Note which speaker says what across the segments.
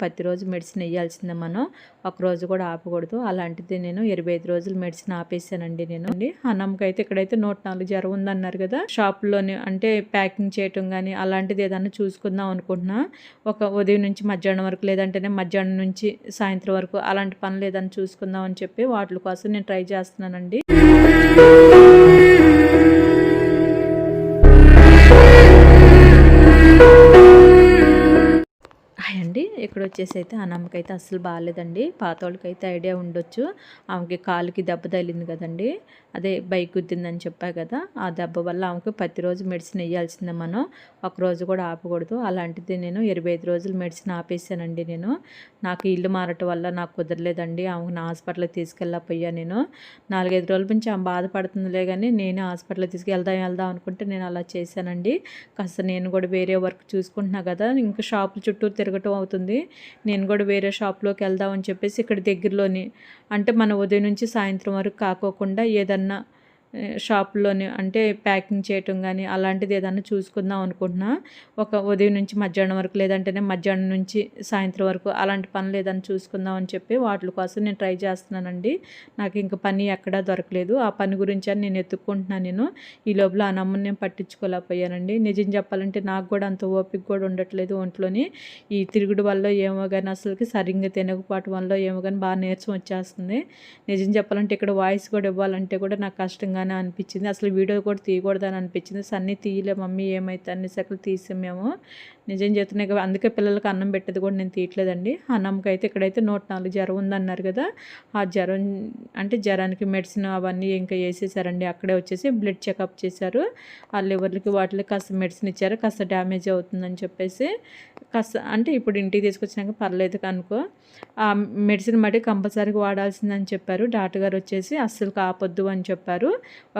Speaker 1: ప్రతిరోజు మెడిసిన్ వేయాల్సిందే మనం, ఒకరోజు కూడా ఆపకూడదు. అలాంటిది నేను 25 రోజులు మెడిసిన్ ఆపేసానండి నేను. అన్నమ్మకి అయితే ఇక్కడైతే 104 జ్వరం ఉందన్నారు కదా, షాపులోని అంటే ప్యాకింగ్ చేయటం కానీ అలాంటిది ఏదన్నా చూసుకుందాం అనుకుంటున్నా. ఒక ఉదయం నుంచి మధ్యాహ్నం వరకు, లేదంటేనే మధ్యాహ్నం నుంచి సాయంత్రం వరకు అలాంటి పనులు ఏదైనా చూసుకుందాం అని చెప్పి వాటి కోసం నేను ట్రై చేస్తున్నానండి. అండి ఇక్కడ వచ్చేసి అయితే ఆ నమ్మకైతే అస్సలు బాగాలేదండి. పాతోళ్ళకైతే ఐడియా ఉండొచ్చు. ఆమెకి కాలుకి దెబ్బ తగిలింది కదండి, అదే బైక్ గుద్దిందని చెప్పా కదా, ఆ దెబ్బ వల్ల ఆమెకు ప్రతిరోజు మెడిసిన్ వేయాల్సిందే మనం, ఒకరోజు కూడా ఆపకూడదు. అలాంటిది నేను 25 రోజులు మెడిసిన్ ఆపేసానండి నేను. నాకు ఇల్లు మారటం వల్ల నాకు కుదరలేదండి, ఆమెను హాస్పిటల్కి తీసుకెళ్ళకపోయా నేను. 4-5 రోజుల నుంచి ఆమె బాధపడుతుందిలే కానీ నేనే హాస్పిటల్కి వెళ్దాం అనుకుంటే నేను అలా చేశానండి. కాస్త నేను కూడా వేరే వర్క్ చూసుకుంటున్నా కదా, ఇంకా షాపుల చుట్టూ తిరగటం అవుతుంది. నేను కూడా వేరే షాప్లోకి వెళ్దామని చెప్పేసి ఇక్కడ దగ్గరలోని, అంటే మన ఉదయం నుంచి సాయంత్రం వరకు కాకోకుండా ఏదన్నా షాప్లోనే అంటే ప్యాకింగ్ చేయటం కానీ అలాంటిది ఏదన్నా చూసుకుందాం అనుకుంటున్నా. ఒక ఉదయం నుంచి మధ్యాహ్నం వరకు, లేదంటేనే మధ్యాహ్నం నుంచి సాయంత్రం వరకు అలాంటి పనులు ఏదైనా చూసుకుందాం అని చెప్పి వాటి కోసం నేను ట్రై చేస్తున్నానండి. నాకు ఇంక పని ఎక్కడా దొరకలేదు. ఆ పని గురించి అని నేను ఎత్తుక్కుంటున్నాను నేను. ఈ లోపల ఆ నమ్మని నేను పట్టించుకోలేకపోయానండి. నిజం చెప్పాలంటే నాకు కూడా అంత ఓపిక కూడా ఉండట్లేదు ఒంట్లోని. ఈ తిరుగుడు వల్ల ఏమో కానీ అసలుకి సరిగ్గా తినకపోవటం వల్ల ఏమో కానీ బాగా నీరసం వచ్చేస్తుంది. నిజం చెప్పాలంటే ఇక్కడ వాయిస్ కూడా ఇవ్వాలంటే కూడా నాకు కష్టంగానే అనిపించింది. అసలు వీడియో కూడా తీయకూడదని అనిపించింది. సన్నీ తీయలే మమ్మీ, ఏమైతే అన్ని సెకలు తీసాం మేము. నిజం చెప్తున్నాయి కదా, అందుకే పిల్లలకి అన్నం పెట్టేది కూడా నేను తీయట్లేదండి. అన్నంకి అయితే ఇక్కడైతే 104 జ్వరం ఉందన్నారు కదా, ఆ జ్వరం అంటే జ్వరానికి మెడిసిన్ అవన్నీ ఇంకా వేసేసారండి. అక్కడే వచ్చేసి బ్లడ్ చెకప్ చేశారు. ఆ లివర్లకి వాటికి కాస్త మెడిసిన్ ఇచ్చారు, కాస్త డ్యామేజ్ అవుతుందని చెప్పేసి. కాస్త అంటే ఇప్పుడు ఇంటికి తీసుకొచ్చినాక పర్లేదు కనుకో, ఆ మెడిసిన్ మట్టి కంపల్సరీగా వాడాల్సిందని చెప్పారు డాక్టర్ గారు. వచ్చేసి అస్సలు కాపొద్దు అని చెప్పారు.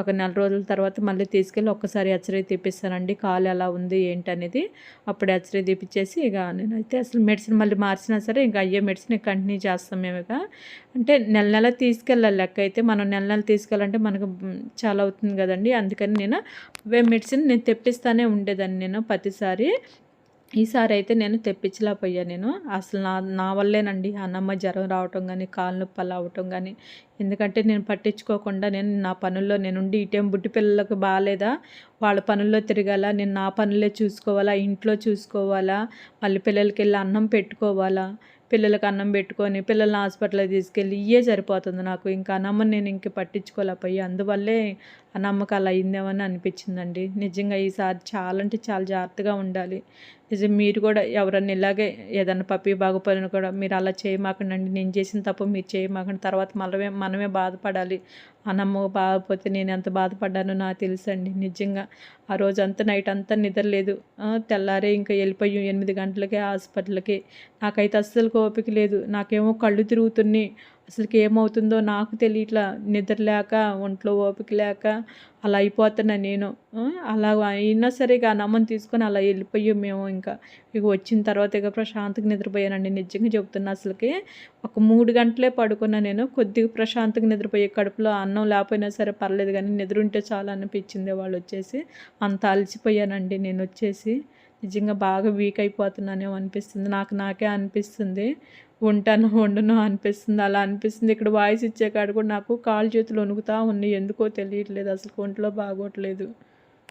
Speaker 1: ఒక నెల రోజుల తర్వాత మళ్ళీ తీసుకెళ్ళి ఒక్కసారి ఎక్స్రే తీపిస్తానండి, కాలు ఎలా ఉంది ఏంటనేది. అప్పుడు ఎక్స్రే తీపిచ్చేసి ఇక నేనైతే అసలు మెడిసిన్ మళ్ళీ మార్చినా సరే ఇంకా అయ్యే మెడిసిన్ కంటిన్యూ చేస్తాం మేము. ఇక అంటే నెల తీసుకెళ్ళాలి లెక్క అయితే, మనం నెల తీసుకెళ్ళాలంటే మనకు చాలా అవుతుంది కదండి. అందుకని నేను మెడిసిన్ నేను తెప్పిస్తానే ఉండేదాన్ని నేను ప్రతిసారి. ఈసారి అయితే నేను తెప్పించలేకపోయా నేను. అసలు నా వల్లేనండి అన్నమ్మ జ్వరం రావటం కానీ, కాలు నొప్పి అలా అవ్వటం కానీ. ఎందుకంటే నేను పట్టించుకోకుండా నేను నా పనుల్లో నేనుండి, ఇటేం బుడ్డి పిల్లలకు బాగాలేదా, వాళ్ళ పనుల్లో తిరగాల, నేను నా పనులే చూసుకోవాలా, ఇంట్లో చూసుకోవాలా, మళ్ళీ పిల్లలకి వెళ్ళి అన్నం పెట్టుకోవాలా, పిల్లలకు అన్నం పెట్టుకొని పిల్లల్ని హాస్పిటల్కి తీసుకెళ్ళి ఇవే సరిపోతుంది నాకు. ఇంకా అన్నమ్మని నేను ఇంక పట్టించుకోలేకపోయా. అందువల్లే ఆ నమ్మకం అలా అయిందేమని అనిపించిందండి. నిజంగా ఈసారి చాలా అంటే చాలా జాగ్రత్తగా ఉండాలి. నిజం మీరు కూడా ఎవరన్నా ఇలాగే ఏదన్నా పప్పి బాగోపోయినా కూడా మీరు అలా చేయమాకండి. నేను చేసిన తప్పు మీరు చేయమాకండి. తర్వాత మనమే బాధపడాలి. అన్నమ్మ బాగపోతే నేను ఎంత బాధపడ్డానో నాకు తెలుసండి. నిజంగా ఆ రోజంతా నైట్ అంతా నిద్రలేదు. తెల్లారే ఇంకా వెళ్ళిపోయాం 8 గంటలకే హాస్పిటల్కి. నాకైతే అస్సలు ఓపిక లేదు. నాకేమో కళ్ళు తిరుగుతున్నాయి. అసలుకి ఏమవుతుందో నాకు తెలియట్లా. నిద్ర లేక, ఒంట్లో ఓపిక లేక అలా అయిపోతున్నా నేను. అలా అయినా సరే ఇక ఆ నమ్మని తీసుకొని అలా వెళ్ళిపోయాం మేము. ఇక వచ్చిన తర్వాత ఇక ప్రశాంతంగా నిద్రపోయానండి. నిజంగా చెప్తున్నా, అసలుకి ఒక 3 గంటలే పడుకున్నా నేను. కొద్దిగా ప్రశాంతంగా నిద్రపోయే, కడుపులో అన్నం లేకపోయినా సరే పర్లేదు కానీ నిద్ర ఉంటే చాలా అనిపించింది. వాళ్ళు వచ్చేసి అంత అలసిపోయానండి నేను వచ్చేసి. నిజంగా బాగా వీక్ అయిపోతున్నానేమో అనిపిస్తుంది. నాకే అనిపిస్తుంది. ఉండను అనిపిస్తుంది. అలా అనిపిస్తుంది. ఇక్కడ వాయిస్ ఇచ్చే కాడ కూడా నాకు కాళ్ళు చేతులు వణుకుతూ ఉన్నాయి. ఎందుకో తెలియట్లేదు, అసలు ఒంట్లో బాగోట్లేదు.